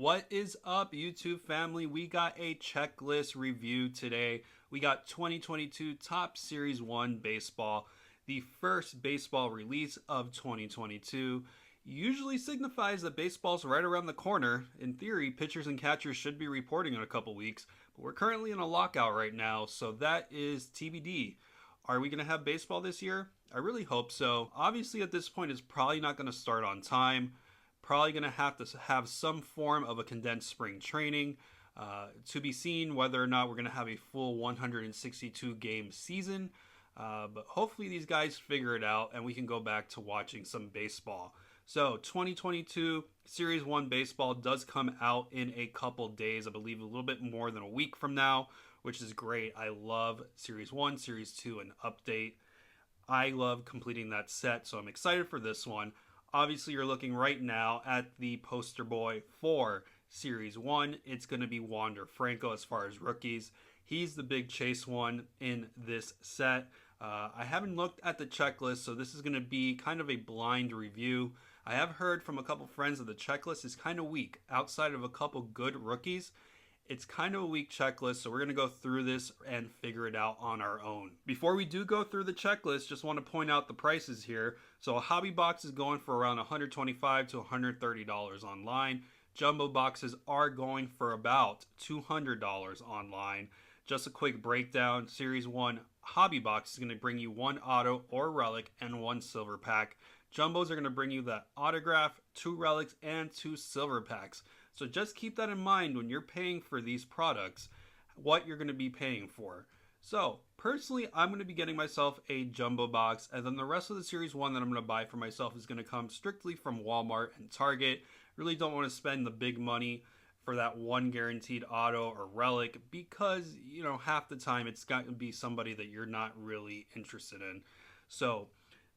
What is up, YouTube family? We got a checklist review today. We got 2022 Top Series 1 Baseball, the first baseball release of 2022. Usually signifies that baseball's right around the corner. In theory, pitchers and catchers should be reporting in a couple weeks, but we're currently in a lockout right now, so that is TBD. Are we going to have baseball this year? I really hope so. Obviously, at this point, it's probably not going to start on time. Probably going to have some form of a condensed spring training. To be seen whether or not we're going to have a full 162 game season. But hopefully these guys figure it out and we can go back to watching some baseball. So 2022 Series 1 baseball does come out in a couple days. I believe a little bit more than a week from now, which is great. I love Series 1, Series 2, and Update. I love completing that set, so I'm excited for this one. Obviously, you're looking right now at the poster boy for Series 1. It's going to be Wander Franco as far as rookies. He's the big chase one in this set. I haven't looked at the checklist, so this is going to be kind of a blind review. I have heard from a couple friends that the checklist is kind of weak. Outside of a couple good rookies, it's kind of a weak checklist, so we're going to go through this and figure it out on our own. Before we do go through the checklist, just want to point out the prices here. So a hobby box is going for around $125 to $130 online. Jumbo boxes are going for about $200 online. Just a quick breakdown, Series 1 hobby box is going to bring you one auto or relic and one silver pack. Jumbos are going to bring you that autograph, 2 relics, and 2 silver packs. So just keep that in mind when you're paying for these products, what you're going to be paying for. So personally, I'm going to be getting myself a jumbo box, and then the rest of the Series 1 that I'm going to buy for myself is going to come strictly from Walmart and Target. Really don't want to spend the big money for that one guaranteed auto or relic because, you know, half the time it's got to be somebody that you're not really interested in. So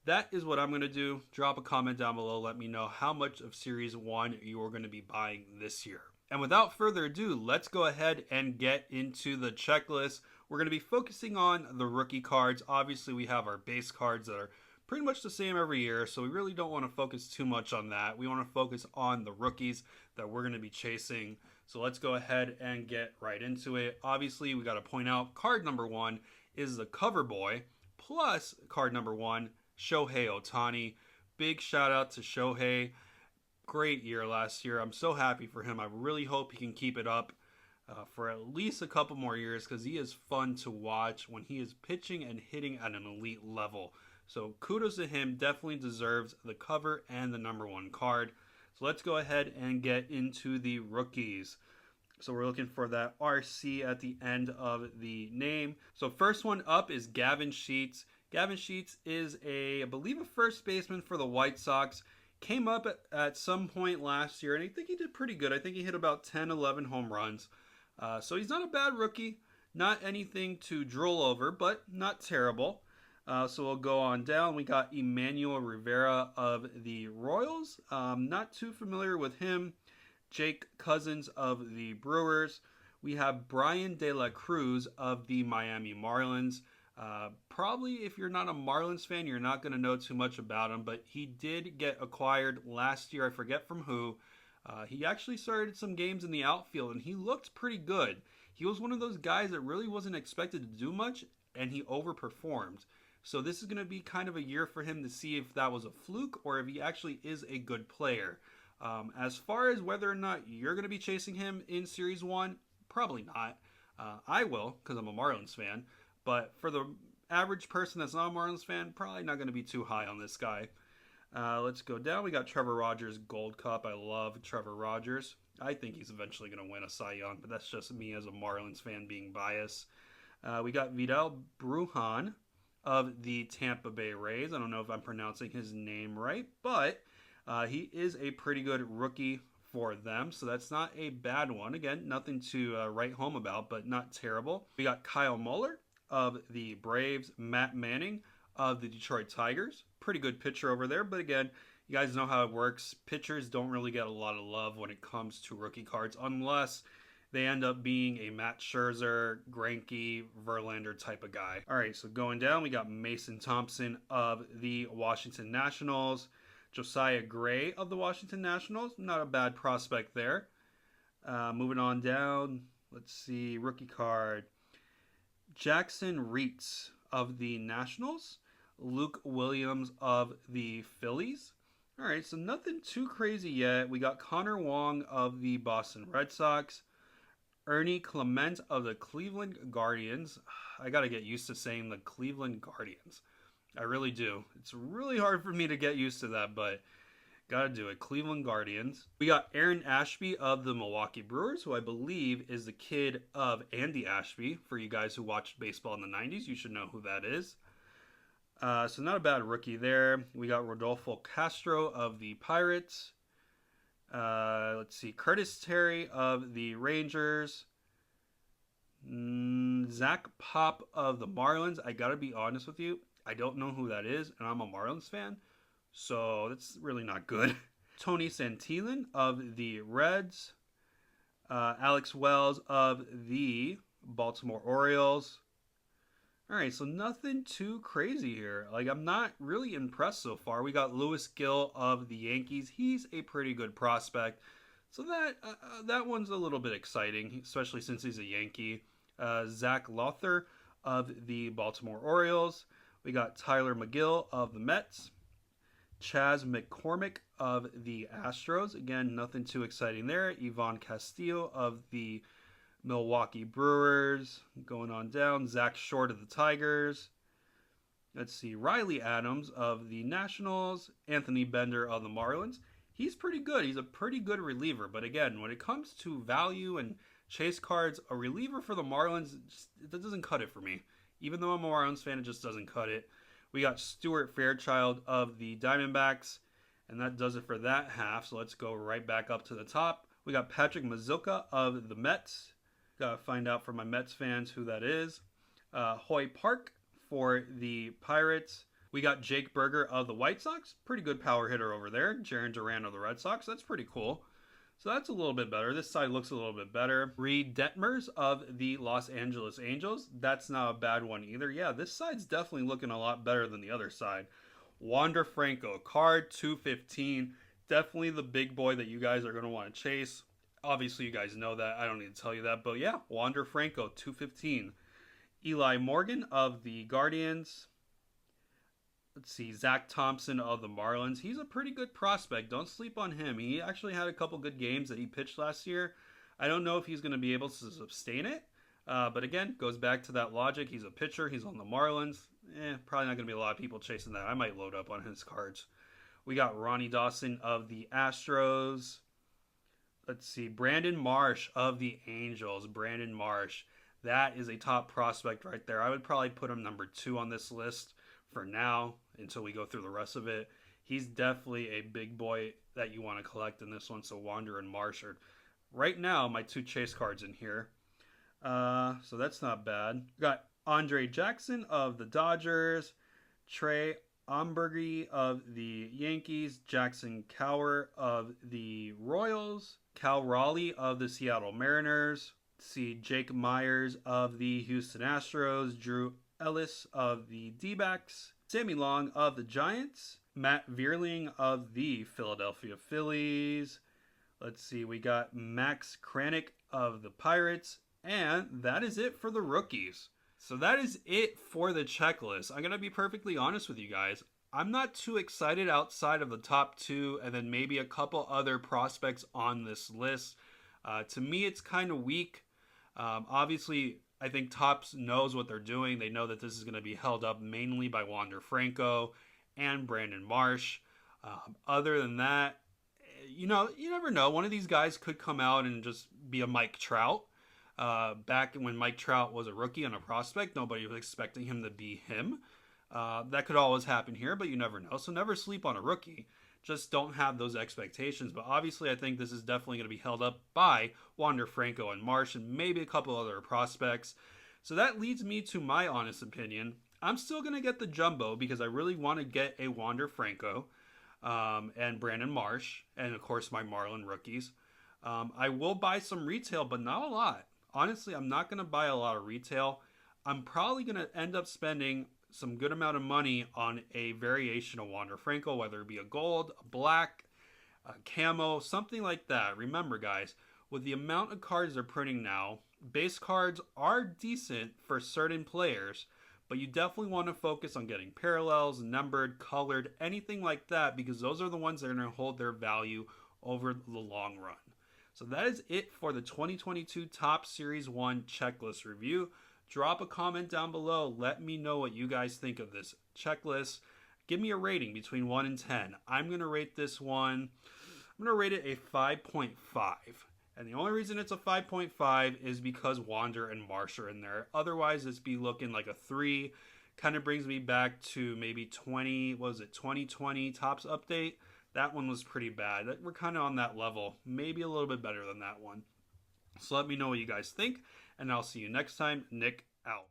that is what I'm going to do. Drop a comment down below. Let me know how much of Series 1 you are going to be buying this year. And without further ado, let's go ahead and get into the checklist. We're going to be focusing on the rookie cards. Obviously, we have our base cards that are pretty much the same every year, so we really don't want to focus too much on that. We want to focus on the rookies that we're going to be chasing. So let's go ahead and get right into it. Obviously, we got to point out card number 1 is the cover boy, plus card number 1, Shohei Ohtani. Big shout out to Shohei. Great year last year. I'm so happy for him. I really hope he can keep it up for at least a couple more years because he is fun to watch when he is pitching and hitting at an elite level. So kudos to him. Definitely deserves the cover and the number 1 card. So let's go ahead and get into the rookies. So we're looking for that RC at the end of the name. So first one up is Gavin Sheets. Gavin Sheets is I believe a first baseman for the White Sox. Came up at some point last year, and I think he did pretty good. I think he hit about 10, 11 home runs. So he's not a bad rookie. Not anything to drool over, but not terrible. So we'll go on down. We got Emmanuel Rivera of the Royals. Not too familiar with him. Jake Cousins of the Brewers. We have Brian De La Cruz of the Miami Marlins. Probably if you're not a Marlins fan, you're not going to know too much about him, but he did get acquired last year. I forget from who. He actually started some games in the outfield, and he looked pretty good. He was one of those guys that really wasn't expected to do much, and he overperformed. So this is going to be kind of a year for him to see if that was a fluke or if he actually is a good player. As far as whether or not you're going to be chasing him in Series 1, probably not. I will, because I'm a Marlins fan. But for the average person that's not a Marlins fan, probably not going to be too high on this guy. Let's go down. We got Trevor Rogers Gold Cup. I love Trevor Rogers. I think he's eventually going to win a Cy Young, but that's just me as a Marlins fan being biased. We got Vidal Brujan of the Tampa Bay Rays. I don't know if I'm pronouncing his name right, but he is a pretty good rookie for them, so that's not a bad one. Again, nothing to write home about, but not terrible. We got Kyle Muller of the Braves, Matt Manning of the Detroit Tigers. Pretty good pitcher over there, but again, you guys know how it works. Pitchers don't really get a lot of love when it comes to rookie cards unless they end up being a Matt Scherzer, Greinke, Verlander type of guy. All right, so going down, we got Mason Thompson of the Washington Nationals. Josiah Gray of the Washington Nationals. Not a bad prospect there. Moving on down, let's see, rookie card. Jackson Reitz of the Nationals. Luke Williams of the Phillies. All right, so nothing too crazy yet. We got Connor Wong of the Boston Red Sox. Ernie Clement of the Cleveland Guardians. I got to get used to saying the Cleveland Guardians. I really do. It's really hard for me to get used to that, but gotta do it. Cleveland Guardians. We got Aaron Ashby of the Milwaukee Brewers, who I believe is the kid of Andy Ashby. For you guys who watched baseball in the 90s, you should know who that is. So not a bad rookie there. We got Rodolfo Castro of the Pirates. Let's see. Curtis Terry of the Rangers. Zach Pop of the Marlins. I gotta be honest with you. I don't know who that is, and I'm a Marlins fan. So that's really not good. Tony Santillan of the Reds. Alex Wells of the Baltimore Orioles. All right, so nothing too crazy here. Like, I'm not really impressed so far. We got Lewis Gill of the Yankees. He's a pretty good prospect. So that one's a little bit exciting, especially since he's a Yankee. Zach Lother of the Baltimore Orioles. We got Tyler McGill of the Mets. Chaz McCormick of the Astros. Again, nothing too exciting there. Ivan Castillo of the Milwaukee Brewers. Going on down. Zach Short of the Tigers. Let's see. Riley Adams of the Nationals. Anthony Bender of the Marlins. He's pretty good. He's a pretty good reliever. But again, when it comes to value and chase cards, a reliever for the Marlins, that doesn't cut it for me. Even though I'm a Marlins fan, it just doesn't cut it. We got Stuart Fairchild of the Diamondbacks, and that does it for that half. So let's go right back up to the top. We got Patrick Mazuka of the Mets. Gotta find out for my Mets fans who that is. Hoy Park for the Pirates. We got Jake Berger of the White Sox. Pretty good power hitter over there. Jaron Duran of the Red Sox. That's pretty cool. So that's a little bit better. This side looks a little bit better. Reed Detmers of the Los Angeles Angels. That's not a bad one either. Yeah, this side's definitely looking a lot better than the other side. Wander Franco, card 215. Definitely the big boy that you guys are going to want to chase. Obviously, you guys know that. I don't need to tell you that. But yeah, Wander Franco, 215. Eli Morgan of the Guardians. Let's see, Zach Thompson of the Marlins. He's a pretty good prospect. Don't sleep on him. He actually had a couple good games that he pitched last year. I don't know if he's going to be able to sustain it. But again, goes back to that logic. He's a pitcher. He's on the Marlins. Probably not going to be a lot of people chasing that. I might load up on his cards. We got Ronnie Dawson of the Astros. Let's see, Brandon Marsh of the Angels. Brandon Marsh. That is a top prospect right there. I would probably put him number 2 on this list for now until we go through the rest of it. He's definitely a big boy that you want to collect in this one. So Wander and Marsh are right now my 2 chase cards in here. So that's not bad. We got Andre Jackson of the Dodgers, Trey Ombergy of the Yankees, Jackson Cower of the Royals, Cal Raleigh of the Seattle Mariners. See Jake Myers of the Houston Astros, Drew Ellis of the D-backs, Sammy Long of the Giants, Matt Vierling of the Philadelphia Phillies. Let's see, we got Max Kranick of the Pirates, and that is it for the rookies. So that is it for the checklist. I'm going to be perfectly honest with you guys. I'm not too excited outside of the top 2 and then maybe a couple other prospects on this list. To me, it's kind of weak. Obviously, I think Topps knows what they're doing. They know that this is going to be held up mainly by Wander Franco and Brandon Marsh. Other than that, you never know. One of these guys could come out and just be a Mike Trout. Back when Mike Trout was a rookie and a prospect, nobody was expecting him to be him. That could always happen here, but you never know. So never sleep on a rookie. Just don't have those expectations. But obviously, I think this is definitely going to be held up by Wander Franco and Marsh and maybe a couple other prospects. So that leads me to my honest opinion. I'm still going to get the jumbo because I really want to get a Wander Franco and Brandon Marsh and, of course, my Marlin rookies. I will buy some retail, but not a lot. Honestly, I'm not going to buy a lot of retail. I'm probably going to end up spending some good amount of money on a variation of Wander Franco, whether it be a gold, a black, a camo, something like that. Remember, guys, With the amount of cards they're printing now, base cards are decent for certain players, but you definitely want to focus on getting parallels, numbered, colored, anything like that, because those are the ones that are going to hold their value over the long run. So that is it for the 2022 Top Series 1 checklist review. Drop a comment down below. Let me know what you guys think of this checklist. Give me a rating between 1 and 10. I'm going to rate this one, I'm going to rate it a 5.5. And the only reason it's a 5.5 is because Wander and Marsh are in there. Otherwise, it's be looking like a 3. Kind of brings me back to maybe 2020 Topps Update. That one was pretty bad. We're kind of on that level. Maybe a little bit better than that one. So let me know what you guys think, and I'll see you next time. Nick out.